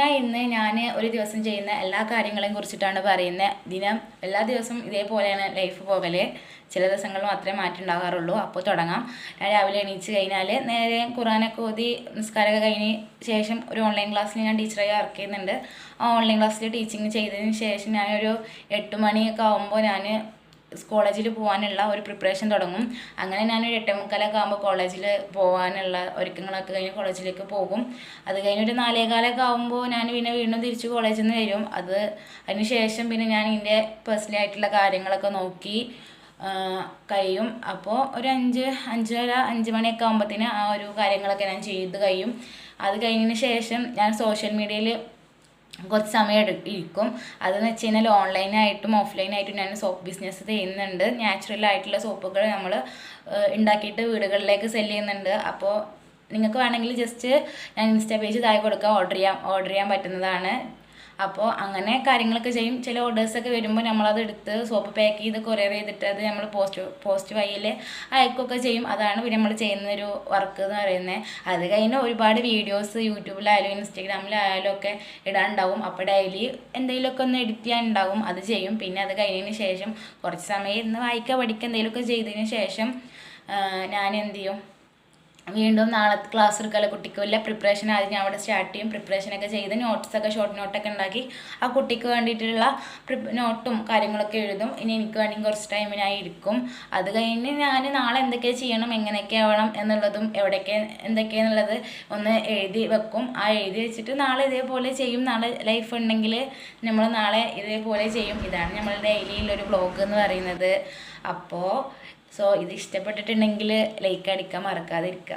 അങ്ങനെ ഞാൻ ഒരു ദിവസം ചെയ്യുന്ന എല്ലാ കാര്യങ്ങളെയും കുറിച്ചിട്ടാണ് പറയുന്നത്. എല്ലാ ദിവസവും ഇതേപോലെയാണ് ലൈഫ് പോകല്. ചില ദിവസങ്ങൾ മാത്രമേ മാറ്റം ഉണ്ടാകാറുള്ളൂ. അപ്പോൾ തുടങ്ങാം. ഞാൻ രാവിലെ എണീച്ച് കഴിഞ്ഞാൽ നേരെ ഖുറാനൊക്കെ ഓതി നിസ്കാരമൊക്കെ കഴിഞ്ഞ് ശേഷം ഒരു ഓൺലൈൻ ക്ലാസ്സിൽ ഞാൻ ടീച്ചറായി വർക്ക് ചെയ്യുന്നുണ്ട്. ആ ഓൺലൈൻ ക്ലാസ്സിൽ ടീച്ചിങ് ചെയ്തതിന് ശേഷം ഞാനൊരു 8 മണിയൊക്കെ ആകുമ്പോൾ ഞാൻ കോളേജിൽ പോകാനുള്ള ഒരു പ്രിപ്പറേഷൻ തുടങ്ങും. അങ്ങനെ ഞാനൊരു 8:45 ആകുമ്പോൾ കോളേജിൽ പോകാനുള്ള ഒരുക്കങ്ങളൊക്കെ കഴിഞ്ഞ് കോളേജിലേക്ക് പോകും. അത് കഴിഞ്ഞൊരു 4:15 ആകുമ്പോൾ ഞാൻ പിന്നെ വീണ്ടും തിരിച്ച് കോളേജിൽ നിന്ന് വരും. അതിന് ശേഷം പിന്നെ ഞാൻ എൻ്റെ പേഴ്സണലി ആയിട്ടുള്ള കാര്യങ്ങളൊക്കെ നോക്കി കഴിയും. അപ്പോൾ ഒരു 5 മണിയൊക്കെ ആകുമ്പോഴത്തേന് ആ ഒരു കാര്യങ്ങളൊക്കെ ഞാൻ ചെയ്ത് കഴിയും. അത് കഴിഞ്ഞതിന് ശേഷം ഞാൻ സോഷ്യൽ മീഡിയയിൽ കുറച്ച് സമയം ഇരിക്കും. അതെന്ന് വെച്ച് കഴിഞ്ഞാൽ ഓൺലൈനായിട്ടും ഓഫ്ലൈനായിട്ടും ഞാൻ സോപ്പ് ബിസിനസ് ചെയ്യുന്നുണ്ട്. നാച്ചുറലായിട്ടുള്ള സോപ്പുകൾ നമ്മൾ ഉണ്ടാക്കിയിട്ട് വീടുകളിലേക്ക് സെല് ചെയ്യുന്നുണ്ട്. അപ്പോൾ നിങ്ങൾക്ക് വേണമെങ്കിൽ ജസ്റ്റ് ഞാൻ ഇൻസ്റ്റാ പേജ് താഴെ കൊടുക്കുക, ഓർഡർ ചെയ്യാൻ പറ്റുന്നതാണ്. അപ്പോൾ അങ്ങനെ കാര്യങ്ങളൊക്കെ ചെയ്യും. ചില ഓർഡേഴ്സൊക്കെ വരുമ്പോൾ നമ്മളത് എടുത്ത് സോപ്പ് പാക്ക് ചെയ്ത് കൊറിയർ ചെയ്തിട്ട് അത് നമ്മൾ പോസ്റ്റ് വഴിയിൽ അയക്കുകയൊക്കെ ചെയ്യും. അതാണ് പിന്നെ നമ്മൾ ചെയ്യുന്നൊരു വർക്ക് എന്ന് പറയുന്നത്. അത് കഴിഞ്ഞ് ഒരുപാട് വീഡിയോസ് യൂട്യൂബിലായാലും ഇൻസ്റ്റാഗ്രാമിലായാലും ഒക്കെ ഇടാനുണ്ടാവും. അപ്പോൾ ഡെയിലി എന്തെങ്കിലുമൊക്കെ ഒന്ന് എഡിറ്റ് ചെയ്യാനുണ്ടാവും, അത് ചെയ്യും. പിന്നെ അത് കഴിഞ്ഞതിന് ശേഷം കുറച്ച് സമയം ഇന്ന് വായിക്കുക പഠിക്കുക എന്തെങ്കിലുമൊക്കെ ചെയ്തതിന് ശേഷം ഞാൻ എന്ത് ചെയ്യും, വീണ്ടും നാളെ ക്ലാസ് എടുക്കാനുള്ള കുട്ടിക്ക് വല്ല പ്രിപ്പറേഷൻ ആദ്യം ഞാൻ അവിടെ സ്റ്റാർട്ട് ചെയ്യും. പ്രിപ്പറേഷനൊക്കെ ചെയ്ത് നോട്ട്സൊക്കെ ഷോർട്ട് നോട്ടൊക്കെ ഉണ്ടാക്കി ആ കുട്ടിക്ക് വേണ്ടിയിട്ടുള്ള നോട്ടും കാര്യങ്ങളൊക്കെ എഴുതും. ഇനി എനിക്ക് വേണമെങ്കിൽ കുറച്ച് ടൈമിനായി ഇരിക്കും. അത് കഴിഞ്ഞ് ഞാൻ നാളെ എന്തൊക്കെ ചെയ്യണം, എങ്ങനെയൊക്കെ ആവണം എന്നുള്ളതും എന്തൊക്കെയാണെന്നുള്ളത് ഒന്ന് എഴുതി വെക്കും. ആ എഴുതി വെച്ചിട്ട് നാളെ ഇതേപോലെ ചെയ്യും. നാളെ ലൈഫ് ഉണ്ടെങ്കിൽ നമ്മൾ നാളെ ഇതേപോലെ ചെയ്യും. ഇതാണ് നമ്മളുടെ ഡെയിലിയിലൊരു വ്ളോഗ് എന്ന് പറയുന്നത്. അപ്പോൾ ഇത് ഇഷ്ടപ്പെട്ടിട്ടുണ്ടെങ്കിൽ ലൈക്ക് അടിക്കാൻ മറക്കാതിരിക്കുക.